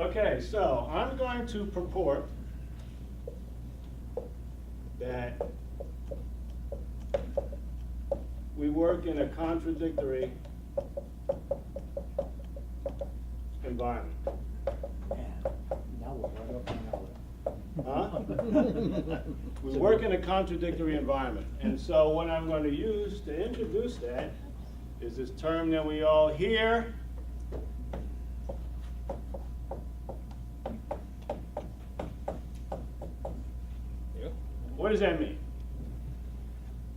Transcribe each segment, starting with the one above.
Okay, so I'm going to purport that we work in a contradictory environment. Now we're right up on Huh? We work in a contradictory environment. And so what I'm going to use to introduce that is this term that we all hear. What does that mean?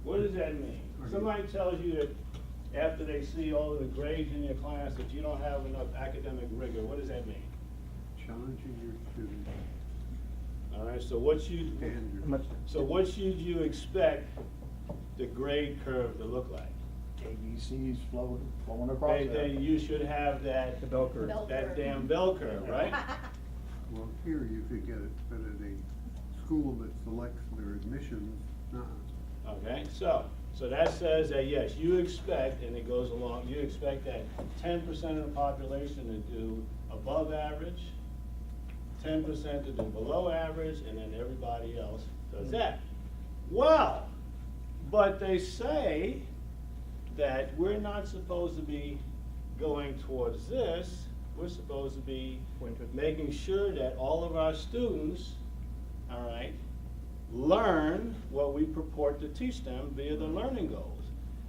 What does that mean? Somebody tells you that after they see all of the grades in your class that you don't have enough academic rigor. What does that mean? Challenging your students All right, so what should you expect the grade curve to look like? ABCs flowing across there. Then you should have that, The bell curve. that damn bell curve, right? Well, here you could get it, but at a school that selects their admissions, Okay, so that says that yes, you expect, and it goes along, you expect that 10% of the population to do above average, 10% to do below average, and then everybody else does that. Well, but they say that we're not supposed to be going towards this. We're supposed to be making sure that all of our students, all right, learn what we purport to teach them via the learning goals.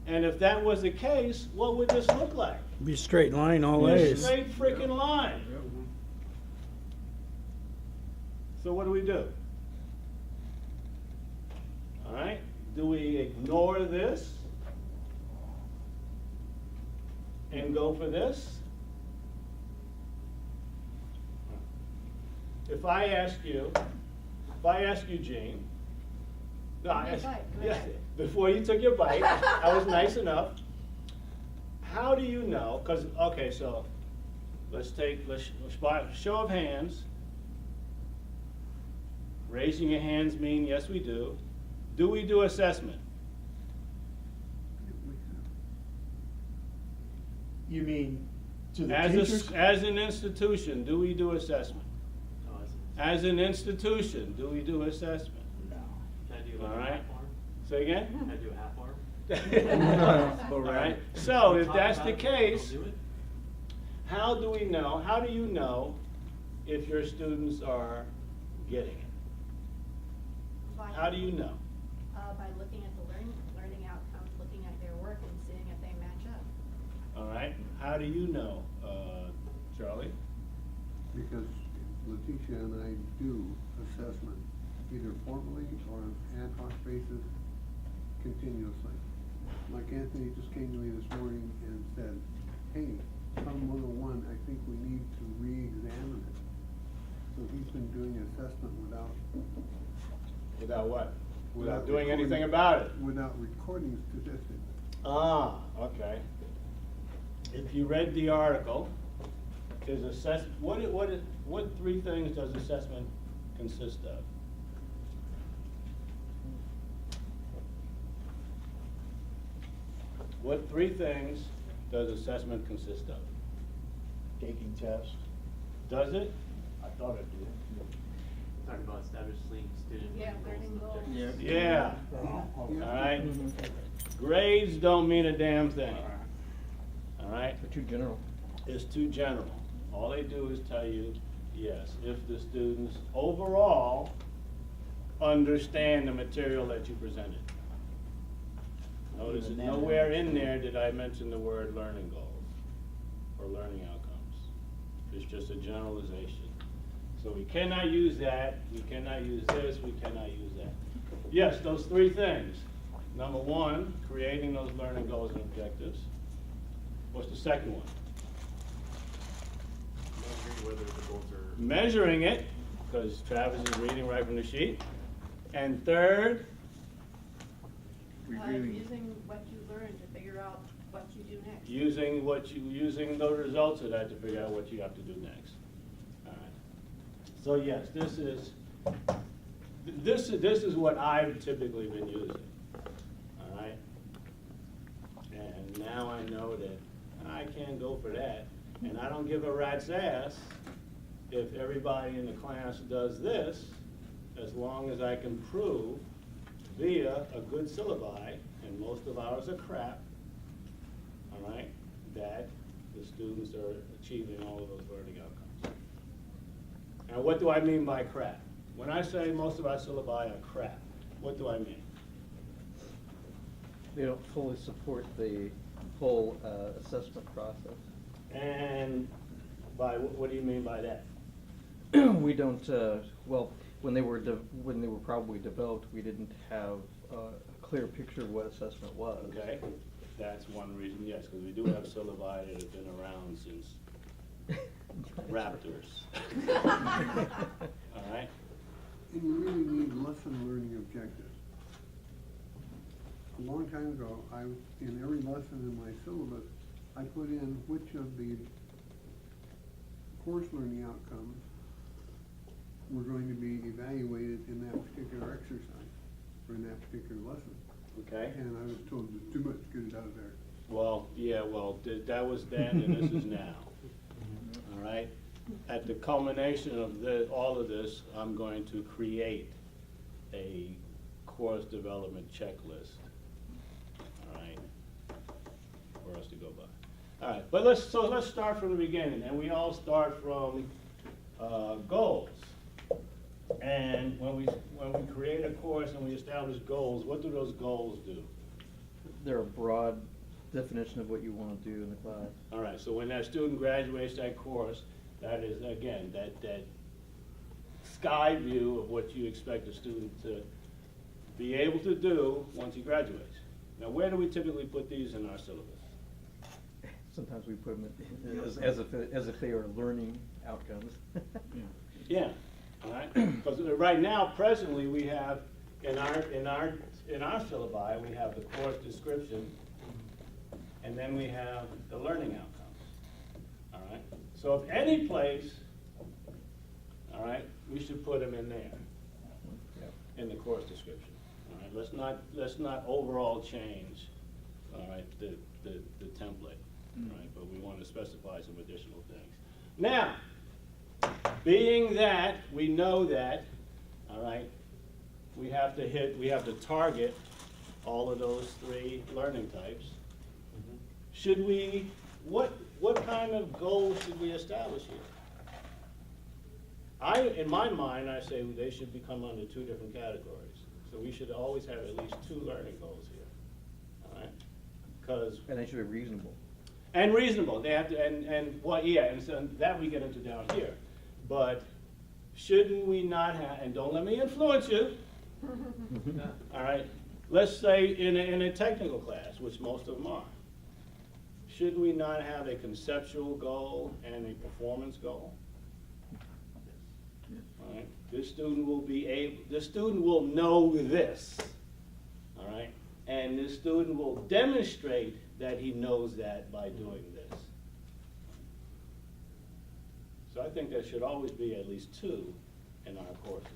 And if that was the case, what would this look like? Be straight line all A ways. straight freaking line. So what do we do? All right, do we ignore this and go for this? If I ask you, Gene, no, Give me a bite, go yes, ahead. before you took your bite, I was nice enough. How do you know? Because, okay, so let's show of hands. Raising your hands mean yes, we do. Do we do assessment? You mean to the As teachers? as an institution, do we do assessment? As an institution, do we do assessment? No. Can I do All like a right. half arm? Say again? Can I do a half arm? All right, so We if talk that's about the it, but we don't case, do it? how do you know if your students are getting it? How do you know? By looking at the learning outcomes, looking at their work and seeing if they match up. All right, how do you know, Charlie? because Letitia and I do assessment, either formally or on an ad hoc basis, continuously. Like Anthony just came to me this morning and said, hey, Fund 101, I think we need to re-examine it. So he's been doing assessment without Without what? Without Without doing recording. anything about it? without recording statistics. Ah, okay. If you read the article, what three things does assessment consist of? What three things does assessment consist of? Taking tests. Does it? I thought it did. Talking about establishing student Yeah, learning goals and learning objectives. Yeah. All right. Grades don't mean a damn thing. All right? They're too general. It's too general. All they do is tell you, yes, if the students overall understand the material that you presented. Notice Even then, nowhere in there did I mention the word learning goals or learning outcomes. It's just a generalization. So we cannot use that, we cannot use this, we cannot use that. Yes, those three things. Number one, creating those learning goals and objectives. What's the second one? Measuring whether the goals are. Measuring it, because Travis is reading right from the sheet. And third, Using what you learned to figure out what you do next. using the results of that to figure out what you have to do next. All right. So yes, this is what I've typically been using. All right. And now I know that I can't go for that, and I don't give a rat's ass if everybody in the class does this, as long as I can prove via a good syllabi, and most of ours are crap, all right, that the students are achieving all of those learning outcomes. Now, what do I mean by crap? When I say most of our syllabi are crap, what do I mean? They don't fully support the whole assessment process. And what do you mean by that? We don't, well, when they were probably developed, we didn't have a clear picture of what assessment was. Okay, that's one reason, yes, because we do have syllabi that have been around since raptors. All right? And you really need lesson learning objectives. A long time ago, in every lesson in my syllabus, I put in which of the course learning outcomes were going to be evaluated in that particular exercise, or in that particular lesson. Okay? And I was told there's too much, get it out of there. Well, yeah, well, that was then and this is now. All right? At the culmination of all of this, I'm going to create a course development checklist, all right, for us to go by. All right, but let's start from the beginning, and we all start from goals. And when we create a course and we establish goals, what do those goals do? They're a broad definition of what you want to do in the class. All right, so when that student graduates that course, that is, again, that sky view of what you expect a student to be able to do once he graduates. Now, where do we typically put these in our syllabus? Sometimes we put them as if they are learning outcomes. Yeah, all right, because right now, presently, we have, in our syllabi, we have the course description, and then we have the learning outcomes, all right? So if any place, all right, we should put them in there, in the course description, all right? Let's not overall change, all right, the template, all right? But we want to specify some additional things. Now, being that we know that, all right, we have to target all of those three learning types. Should we, what kind of goals should we establish here? In my mind, I say they should become under two different categories. So we should always have at least two learning goals here, all right? Because. And they should be reasonable. And reasonable, they have to, and well, yeah, and so that we get into down here. But shouldn't we not have, and don't let me influence you, all right? Let's say in a technical class, which most of them are, should we not have a conceptual goal and a performance goal? All right, this student will know this, all right? And this student will demonstrate that he knows that by doing this. So I think there should always be at least two in our courses.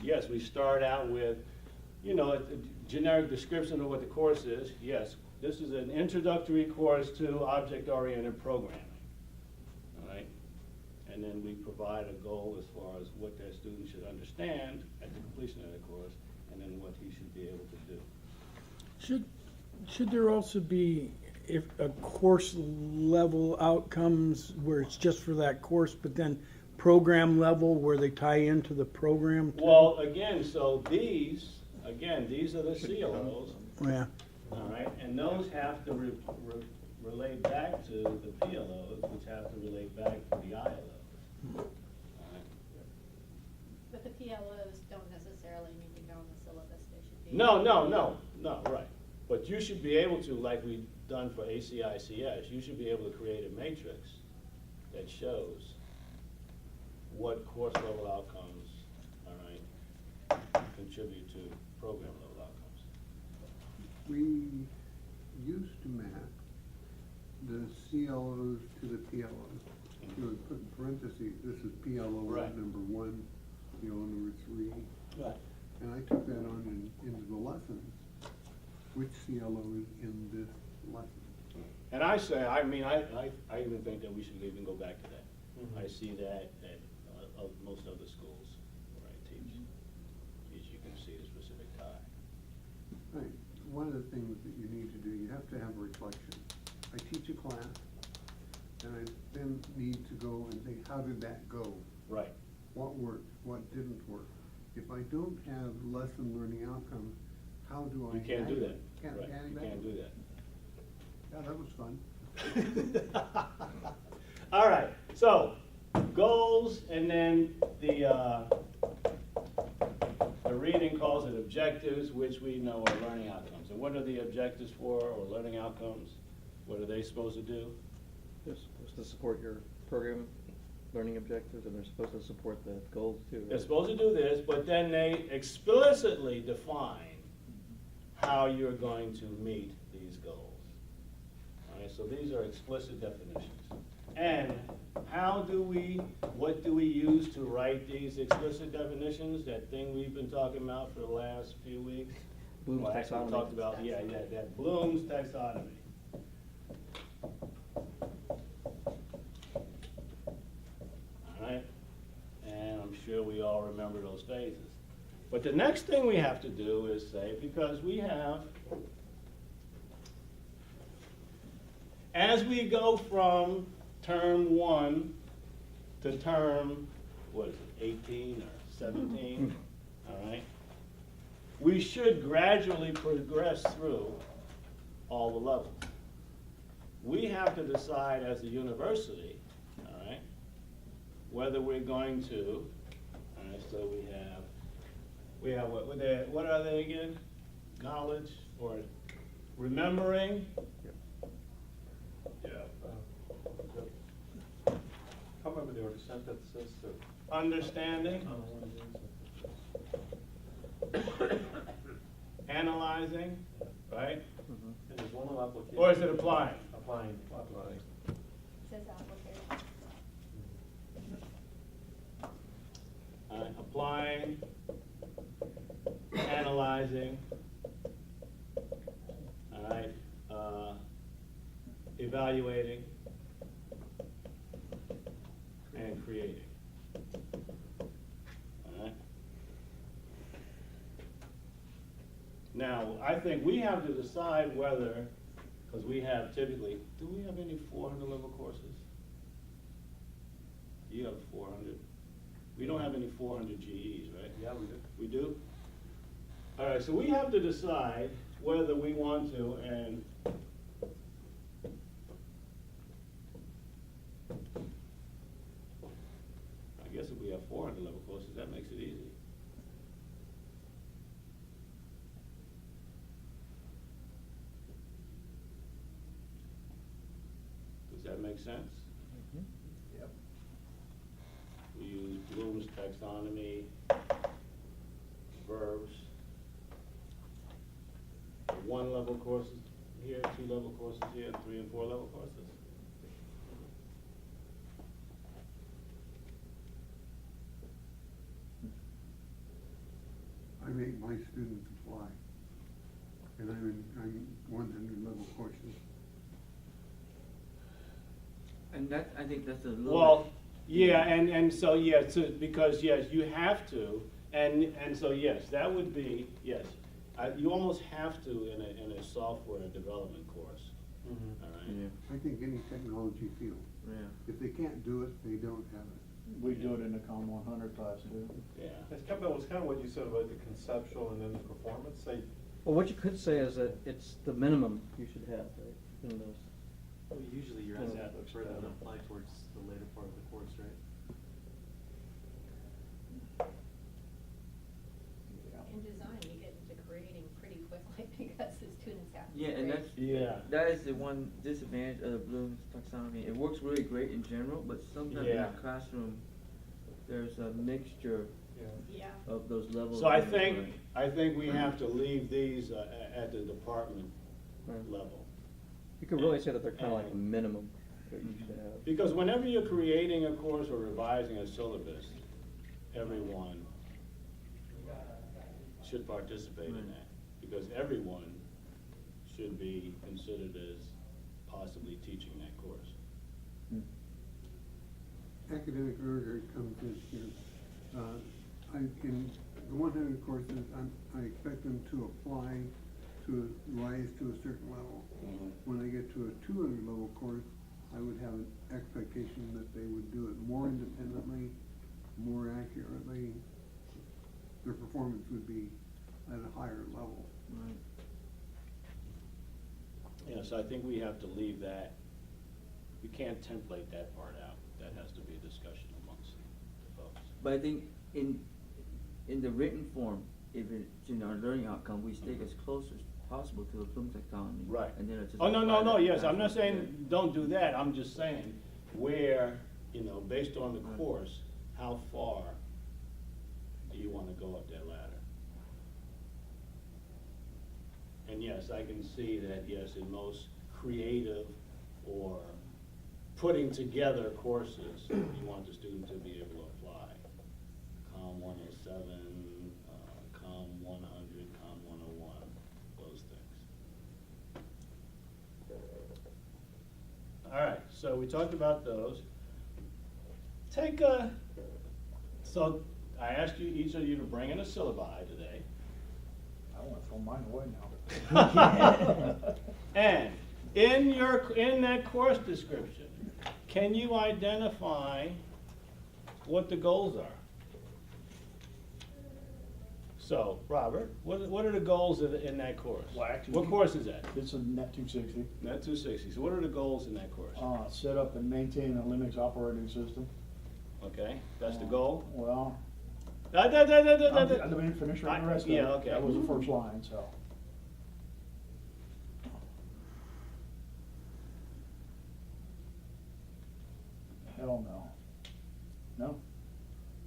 Yes, we start out with, a generic description of what the course is. Yes, this is an introductory course to object-oriented programming, all right? And then we provide a goal as far as what that student should understand at the completion of the course, and then what he should be able to do. Should there also be a course level outcomes where it's just for that course, but then program level where they tie into the program too? Well, again, so these are the CLOs, Yeah, all right? And those have to relate back to the PLOs, which have to relate back to the ILOs. All right? But the PLOs don't necessarily need to go in the syllabus, they should be. No, right. But you should be able to, like we've done for ACICS, you should be able to create a matrix that shows what course level outcomes, all right, contribute to program level outcomes. We used to map the CLOs to the PLOs. You would put in parentheses, this is PLO Right. number 1, PLO number 3. Right. And I took that on into the lessons, which CLO is in this lesson. And I say, I even think that we should even go back to that. I see that to have a reflection. I teach a class, and I then need to go and say, how did that go? Right. What worked, what didn't work? If I don't have lesson learning outcomes, how do I? You can't do that. Can't Right, add you that? can't do that. Yeah, that was fun. All right, so goals, and then the reading calls it objectives, which we know are learning outcomes. And what are the objectives for, or learning outcomes? What are they supposed to do? They're supposed to support your program learning objectives, and they're supposed to support the goals too, right? They're supposed to do this, but then they explicitly define how you're going to meet these goals. All right, so these are explicit definitions. And what do we use to write these explicit definitions? That thing we've been talking about for the last few weeks? Bloom's Well, actually, we taxonomy. talked about, that Bloom's taxonomy. All right, and I'm sure we all remember those phases. But the next thing we have to do is say, because we have, as we go from term 1 to term, what is it, 18 or 17, all right? We should gradually progress through all the levels. We have to decide as a university, all right, whether we're going to, all right, so we have what are they again? Knowledge or remembering? Yeah. How remember the order sentences or? Understanding, analyzing, right? And there's one of application. Or is it applying? Applying. It says application. Applying, analyzing, all right, evaluating, and creating. All right. Now, I think we have to decide whether, because we have typically, do we have any 400 level courses? You have 400. We don't have any 400 GEs, right? Yeah, we do. We do? All right, so we have to decide whether we want to, and I guess if we have 400 level courses, that makes it easy. Does that make sense? Yep. We use Bloom's taxonomy, verbs. 1 level courses here, 2 level courses here, 3 and 4 level courses. I make my students apply, and I'm 100 level courses. And that, I think that's a little. Well, yeah, and so, yeah, so, because, yes, you have to, and so, yes, that would be, yes. You almost have to in a software development course, all right? Yeah, I think any technology field, yeah. if they can't do it, they don't have it. We do it in the COM 100 class too. Yeah. It's kind of, it was kind of what you said about the conceptual and then the performance. Well, what you could say is that it's the minimum you should have, right, in those. Well, usually you're Yeah, asking that looks further better. to apply towards the later part of the course, right? In design, you get into grading pretty quickly because the students have to Yeah, and grade. that's, Yeah. that is the one disadvantage of Bloom's taxonomy. It works really great in general, but sometimes in Yeah. the classroom, there's a mixture Yeah. of those levels. So I in play. think we have to leave these at the department Right. level. You could really say that they're kind of like a minimum that you should have. Because whenever you're creating a course or revising a syllabus, everyone should participate in that. Because everyone should be considered as possibly teaching that course. Academic rigor comes in here. In the 100 courses, I expect them to apply rise to a certain level. Mhm. When they get to a 200 level course, I would have an expectation that they would do it more independently, more accurately. Their performance would be at a higher level. Right. Yeah, so I think we have to leave that, we can't template that part out. That has to be a discussion amongst the folks. But I think in the written form, if it's in our learning outcome, we stick as close as possible to the Bloom taxonomy. Right. And then it's just. Oh, no, apply that yes, I'm not actual- saying don't do that, I'm just saying where, based on the Right. course, how far do you wanna go up that ladder? And yes, I can see that, yes, in most creative or putting together courses, you want the student to be able to apply. COM 107, COM 100, COM 101, those things. All right, so we talked about those. So I asked you, each of you to bring in a syllabi today. I wanna throw mine away now. And in that course description, can you identify what the goals are? So, Robert, what are the goals in that course? Well, actually- What course is that? It's a net 260. Net 260. So what are the goals in that course? Set up and maintain a Linux operating system. Okay, that's the goal? Well, Da, da, da, da, da, da, I da. didn't finish reading the rest of it. Yeah, okay. That was the first line, so. Hell no. No?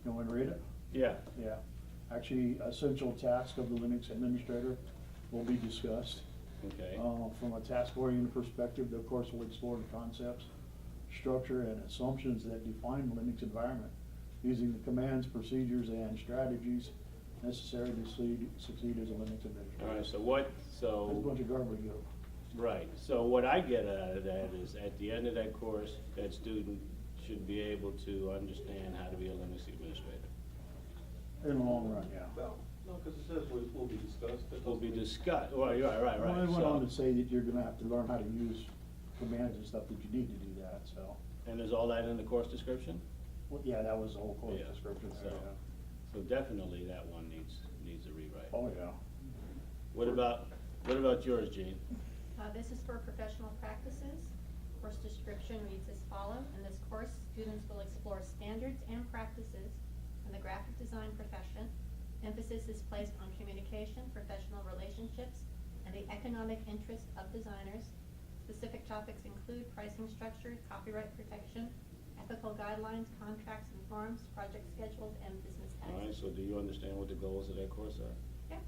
You want me to read it? Yeah, Yeah. Actually, essential task of the Linux administrator will be discussed. okay. From a task-oriented perspective, the course will explore the concepts, structure, and assumptions that define the Linux environment, using the commands, procedures, and strategies necessary to succeed as a Linux administrator. All right, so There's a bunch of garbage. right, so what I get out of that is at the end of that course, that student should be able to understand how to be a Linux administrator. In the long run, yeah. Well, no, because it says will be discussed. That Will be doesn't mean- discussed, well, you're right. Well, it went on to So, say that you're gonna have to learn how to use commands and stuff that you need to do that, so. and is all that in the course description? Well, yeah, that was the whole course Yeah, description there, so- yeah. So definitely that one needs a rewrite. Oh, yeah. What about yours, Gene? This is for professional practices. Course description reads as follows. In this course, students will explore standards and practices in the graphic design profession. Emphasis is placed on communication, professional relationships, and the economic interest of designers. Specific topics include pricing structure, copyright protection, ethical guidelines, contracts and forms, project schedules, and business All right, taxes. so do you understand what the goals of that course are? Yeah.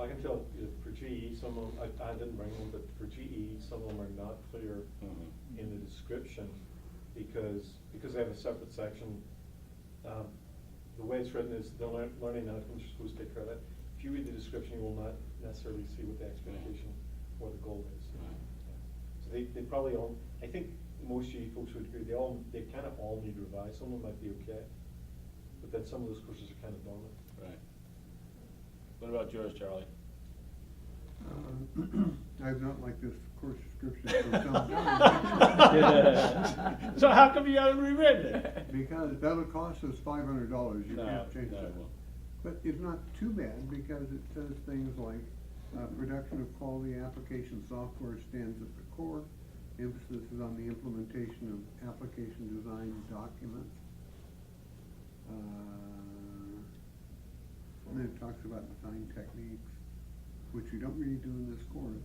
I can tell for GE, some of them, I didn't bring them, but for GE, some of them are not clear Mhm. in the description because they have a separate section. The way it's written is the learning outcomes are supposed to take care of that. If you read the description, you will not necessarily see what the expectation or the goal is. Right. So they probably all, I think most GE folks would agree, they kind of all need revised. Some of them might be okay, but then some of those courses are kind of dormant. Right. What about yours, Charlie? I've not liked this course description for some time. So how come you haven't rewritten it? Because that'll cost us $500, you No, can't change no, it that. won't. But it's not too bad because it says things like, production of quality application software stands at the core. Emphasis is on the implementation of application design documents. And then it talks about design techniques, which we don't really do in this course.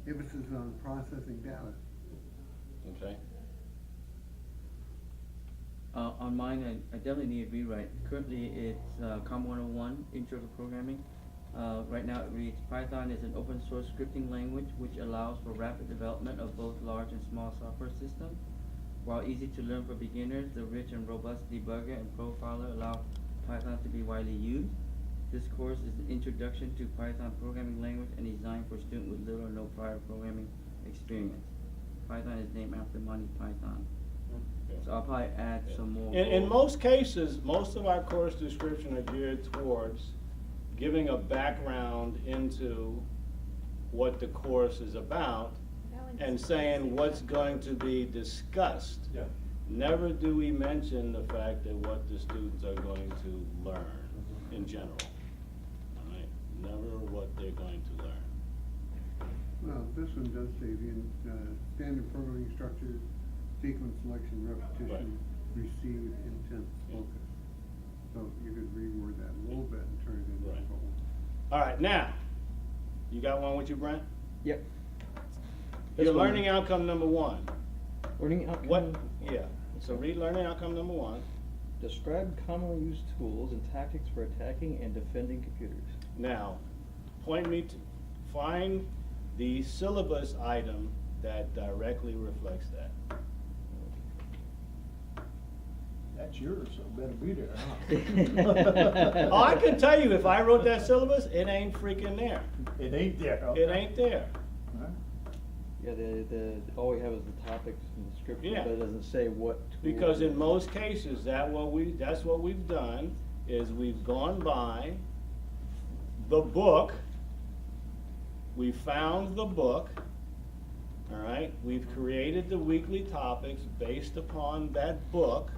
Emphasis on processing data. Okay. On mine, I definitely need a rewrite. Currently, it's COM 101, Intro to Programming. Right now it reads, Python is an open source scripting language which allows for rapid development of both large and small software systems. While easy to learn for beginners, the rich and robust debugger and profiler allow Python to be widely used. This course is an introduction to Python programming language and designed for students with little or no prior programming experience. Python is named after Monty Python. So I'll probably add some more. In most cases, most of our course description are geared towards giving a background into what the course is about and saying what's going to be discussed. Yeah. Never do we mention the fact that what the students are going to learn in general. All right? Never what they're going to learn. Well, this one does say the standard programming structure, sequence selection, repetition, receive, intent. Okay. So you could reword that a little bit and turn it into Right. a goal. All right, now, you got one with you, Brent? Yep. Your This one. learning outcome number one. Learning outcome. What, yeah, so read learning outcome number one. Describe commonly used tools and tactics for attacking and defending computers. Now, find the syllabus item that directly reflects that. That's yours, so it better be there, huh? Oh, I can tell you, if I wrote that syllabus, it ain't freaking there. It ain't there, It okay. ain't there. All right. Yeah, all we have is the topics and description, Yeah. but it doesn't say what tool. Because in most cases, that's what we've done, is we've gone by the book, we found the book, all right? We've created the weekly topics based upon that book,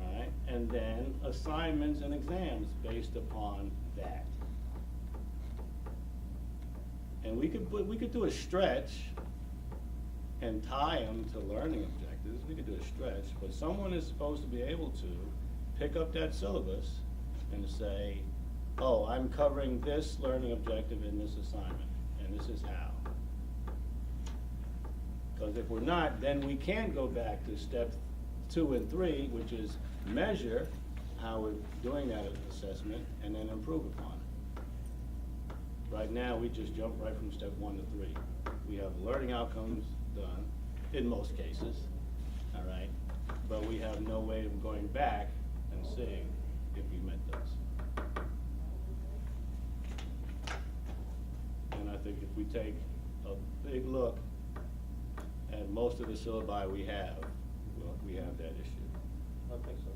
all right? And then assignments and exams based upon that. And we could do a stretch and tie them to learning objectives. We could do a stretch, but someone is supposed to be able to pick up that syllabus and say, oh, I'm covering this learning objective in this assignment, and this is how. Because if we're not, then we can go back to step 2 and 3, which is measure how we're doing that assessment and then improve upon it. Right now, we just jump right from step 1 to 3. We have learning outcomes done, in most cases, all right? But we have no way of going back and seeing if we met those. And I think if we take a big look at most of the syllabi we have, well, we have that issue. I think so.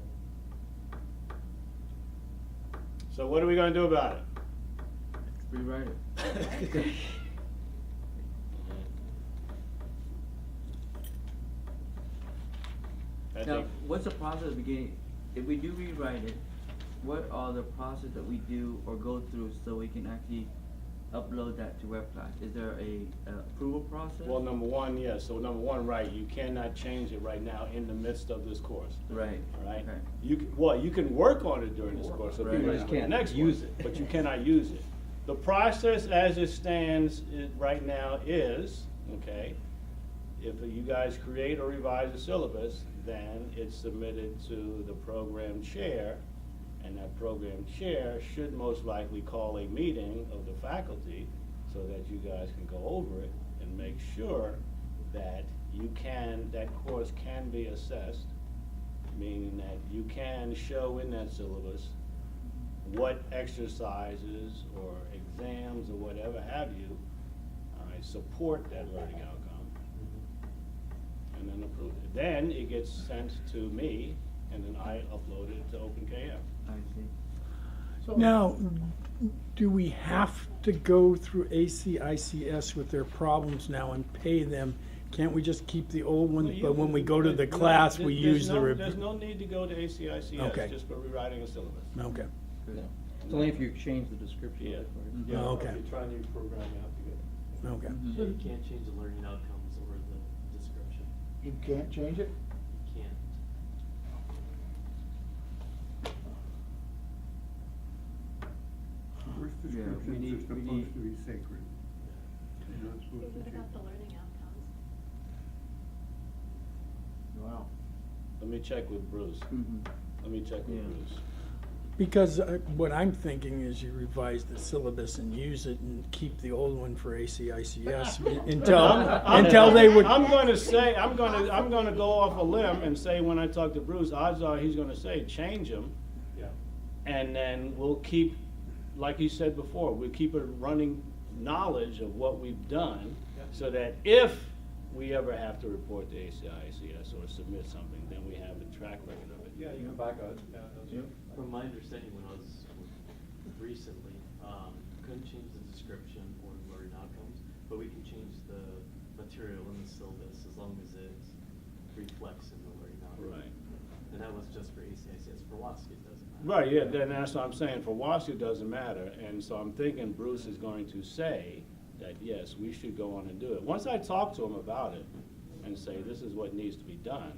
So what are we gonna do about it? Rewrite it. I Now, think, what's the process at the beginning? If we do rewrite it, what are the process that we do or go through so we can actually upload that to WebClass? Is there a approval process? well, number one, yes, so number one, right, you cannot change it right now in the midst of this course. Right. All right? Okay. You can work on it during this course, so Right. people You just just can't can't use use it, it. but you cannot use it. The process as it stands right now is, okay, if you guys create or revise a syllabus, then it's submitted to the program chair, and that program chair should most likely call a meeting of the faculty so that you guys can go over it and make sure that that course can be assessed, meaning that you can show in that syllabus what exercises or exams or whatever have you, all right, support that learning outcome, and then approve it. Then it gets sent to me, and then I upload it to OpenKM. I see. So- Now, do we have to go through ACICS with their problems now and pay them? Can't we just keep the old one, but when we go to the class, we use the There's review? no need to go to ACICS, Okay. just for rewriting a syllabus. Okay. No. It's only if you change the description. Yeah. Mhm. Yeah, Oh, okay. if you try a new program, you have to get. Okay. Mhm. Yeah, you can't change the learning outcomes or the description. You can't change it? You can't. Course Yeah, we descriptions need- are we supposed need- to be sacred. You're not supposed to What change. about the learning outcomes? Wow. Let me check with Bruce. Mhm. Let me check with Yeah. Bruce. Because what I'm thinking is you revise the syllabus and use it and keep the old one for ACICS until they would. I'm gonna say, I'm gonna go off a limb and say, when I talk to Bruce, odds are he's gonna say, change them. Yeah. And then we'll keep, like he said before, we'll keep a running knowledge of what we've done, so that if we ever have to report to ACICS or submit something, then we have a track record of it. Yeah, you can back out, yeah, those are. From my understanding, when I was recently, couldn't change the description or learning outcomes, but we can change the material in the syllabus as long as it reflects in the learning outcomes. Right. And that was just for ACICS. For WASC, it doesn't matter. Right, yeah, then that's what I'm saying, for WASU it doesn't matter, and so I'm thinking Bruce is going to say that, yes, we should go on and do it. Once I talk to him about it and say, this is what needs to be done.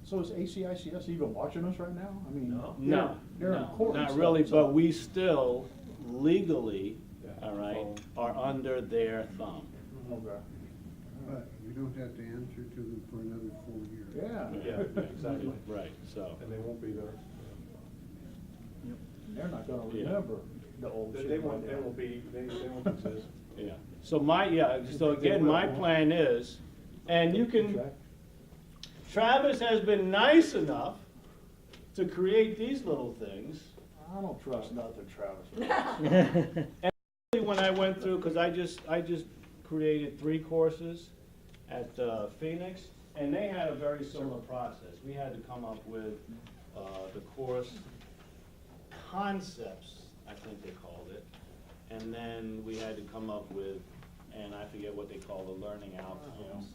So is ACICS even watching us right now? I mean, No. No, they're in no, court and not stuff, really, so- but we still legally, Yeah. all right, are under their thumb. Okay. But you don't have to answer to them for another 4 years. Yeah. Yeah, exactly. Right, so, And they won't be there. They're not gonna Yeah. remember the old They shit. they won't, right they now. won't be, they won't exist. yeah. So so again, my plan is, and you can, Okay. Travis has been nice enough to create these little things. I don't trust nothing Travis. When I went through, because I just created 3 courses at Phoenix, and they had a very similar process. We had to come up with the course concepts, I think they called it, and then we had to come up with, and I forget what they call the learning outcomes.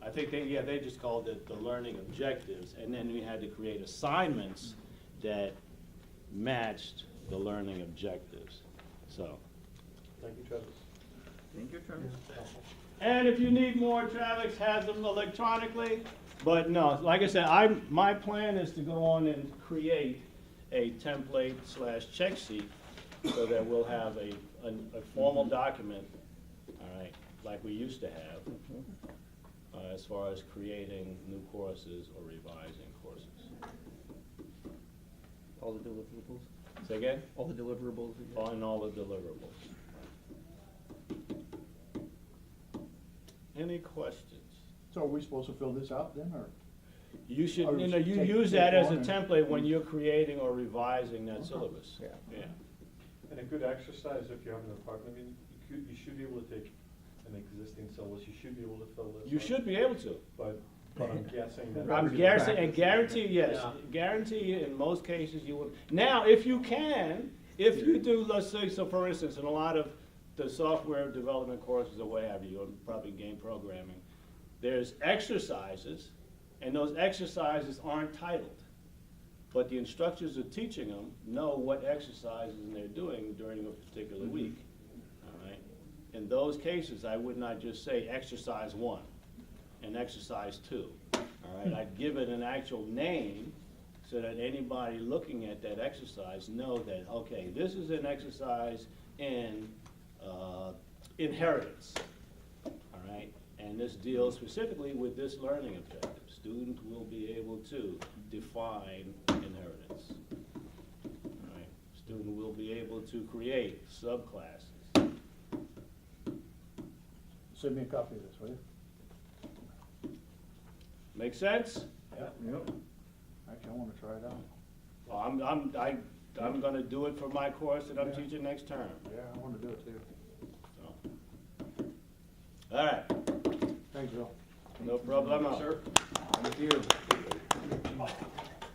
I think they just called it the learning objectives, and then we had to create assignments that matched the learning objectives, so. Thank you, Travis. Thank you, Travis. And if you need more, Travis has them electronically, but no, like I said, my plan is to go on and create a template / check sheet so that we'll have a formal document, all right, like we used to have, as far as creating new courses or revising courses. All the deliverables, Say again? all the deliverables. On all the deliverables. Any questions? So are we supposed to fill this out then, or? You should, Or you take- use take that as a one and- template when you're creating or revising that syllabus. Yeah. Yeah. And a good exercise, if you have an apartment, I mean, you should be able to take an existing syllabus, you should be able to fill this. You out. should be able to. But I'm guessing that. I'm guarantee, yes, guarantee in most cases you will. Now, if you can, if you do, let's say, so for instance, in a lot of the software development courses or what have you, or probably game programming, there's exercises, and those exercises aren't titled. But the instructors are teaching them know what exercises they're doing during a particular week, all right? In those cases, I would not just say exercise 1 and exercise 2, all right? I'd give it an actual name so that anybody looking at that exercise know that, okay, this is an exercise in inheritance, all right? And this deals specifically with this learning objective. Student will be able to define inheritance, all right? Student will be able to create subclasses. Send me a copy of this, will you? Make sense? Yep. Actually, I wanna try it out. Well, I'm gonna do it for my course that I'm Yeah. teaching next term, Yeah, I wanna do it too. so. All right, Thanks, Bill. no problemo. Sir? Thank you.